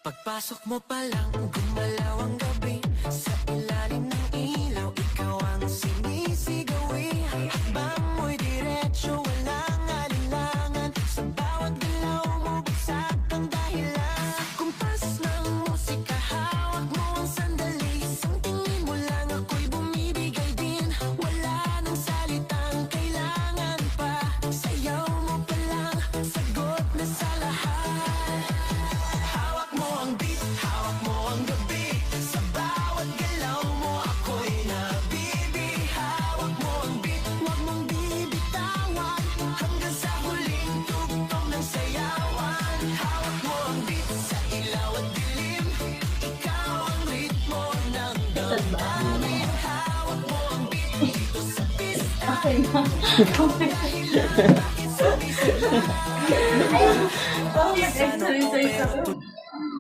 Pagpasok mo pa lang, gumalaw ang gabi. Sa ilalim ng ilaw, ikaw ang sinisigawi. Hakbang mo'y diretsyo, walang alinlangan. Sa bawat galaw mo, bagsak ang dahilan. Kumpas ng musika, hawak mo ang sandali. Isang tingin mo lang, ako'y bumibigay din. Wala nang salitang kailangan pa. Sayaw mo pa lang, sagot na sa lahat. Hawak mo ang beat, hawak mo ang gabi. Sa bawat galaw mo, ako'y nabibi. Hawak mo ang beat, huwag mong bibitawan. Hanggang sa huling tugtog ng sayawan. Hawak mo ang beat, sa ilaw at dilim. Ikaw ang ritmo ng damdamin. Hawak mo ang beat, dito sa pista. Okay na. Bakit sabi-sabi? Ay, exercise ako.